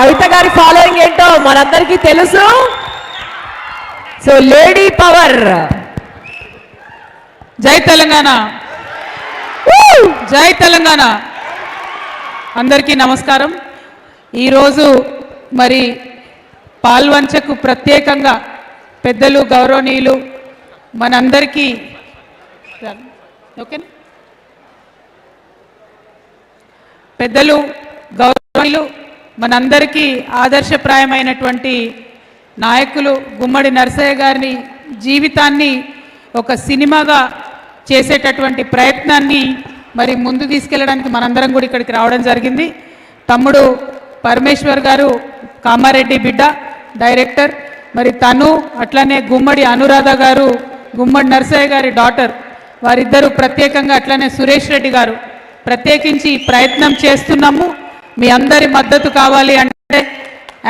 కవిత గారి ఫాలోయింగ్ ఏంటో మనందరికీ తెలుసు. So lady power. జై తెలంగాణ, జై తెలంగాణ. అందరికీ నమస్కారం. ఈరోజు మరి పాల్వంచకు ప్రత్యేకంగా పెద్దలు గౌరవనీయులు మనందరికీ ఓకే పెద్దలు గౌరవనీయులు మనందరికీ ఆదర్శప్రాయమైనటువంటి నాయకులు గుమ్మడి నరసయ్య గారి జీవితాన్ని ఒక సినిమాగా చేసేటటువంటి ప్రయత్నాన్ని మరి ముందు తీసుకెళ్ళడానికి మనందరం కూడా ఇక్కడికి రావడం జరిగింది. తమ్ముడు పరమేశ్వర్ గారు కామారెడ్డి బిడ్డ డైరెక్టర్, మరి తను అట్లనే గుమ్మడి అనురాధ గారు గుమ్మడి నరసయ్య గారి డాటర్, వారిద్దరూ ప్రత్యేకంగా అట్లనే సురేష్ రెడ్డి గారు ప్రత్యేకించి ప్రయత్నం చేస్తున్నాము. మీ అందరి మద్దతు కావాలి అంటే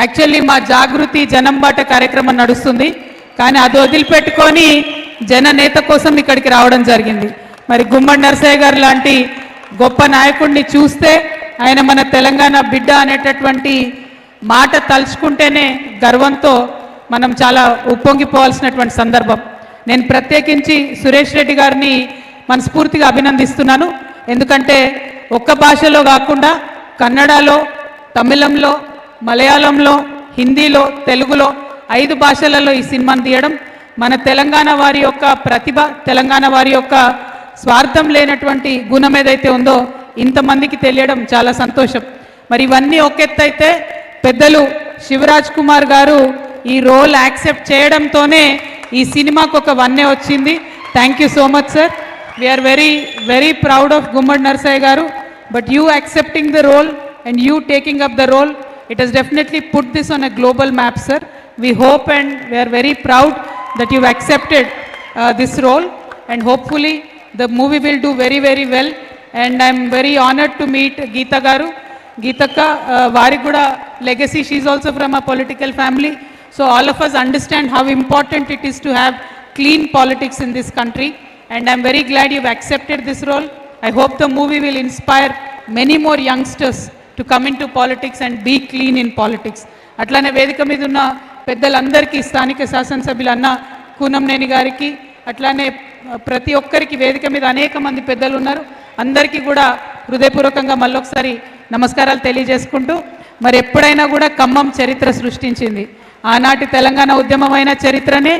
యాక్చువల్లీ మా జాగృతి జనంబాట కార్యక్రమం నడుస్తుంది, కానీ అది వదిలిపెట్టుకొని జననేత కోసం ఇక్కడికి రావడం జరిగింది. మరి గుమ్మడి నరసయ్య గారు లాంటి గొప్ప నాయకుడిని చూస్తే ఆయన మన తెలంగాణ బిడ్డ అనేటటువంటి మాట తలుచుకుంటేనే గర్వంతో మనం చాలా ఉప్పొంగిపోవాల్సినటువంటి సందర్భం. నేను ప్రత్యేకించి సురేష్ రెడ్డి గారిని మనస్ఫూర్తిగా అభినందిస్తున్నాను. ఎందుకంటే ఒక్క భాషలో కాకుండా కన్నడలో, తమిళంలో, మలయాళంలో, హిందీలో, తెలుగులో 5 భాషలలో ఈ సినిమాను తీయడం మన తెలంగాణ వారి యొక్క ప్రతిభ, తెలంగాణ వారి యొక్క స్వార్థం లేనటువంటి గుణం ఏదైతే ఉందో ఇంతమందికి తెలియడం చాలా సంతోషం. మరి ఇవన్నీ ఒక ఎత్తు అయితే పెద్దలు శివరాజ్ కుమార్ గారు ఈ రోల్ యాక్సెప్ట్ చేయడంతోనే ఈ సినిమాకు ఒక వన్నే వచ్చింది. Thank you so much sir. We're very very proud of Gummadi Narasaiah garu. But you accepting the role and you taking up the role, it has definitely put this on a global map, sir. We hope and we are very proud that you've accepted this role, and hopefully the movie will do very very well. And I'm very honored to meet Geeta garu. Geetaka vari kuda legacy, she is also from a political family, so all of us understand how important it is to have clean politics in this country, and I'm very glad you've accepted this role. I hope the movie will inspire many more youngsters to come into politics and be clean in politics. అట్లానే వేదిక మీద ఉన్న పెద్దలందరికీ, స్థానిక శాసనసభ్యులన్న కూనంనేని గారికి, అట్లానే ప్రతి ఒక్కరికి వేదిక మీద అనేక మంది పెద్దలు ఉన్నారు, అందరికీ కూడా హృదయపూర్వకంగా మళ్ళొకసారి నమస్కారాలు తెలియజేసుకుంటూ, మరి ఎప్పుడైనా కూడా ఖమ్మం చరిత్ర సృష్టించింది. ఆనాటి తెలంగాణ ఉద్యమమైన చరిత్రనే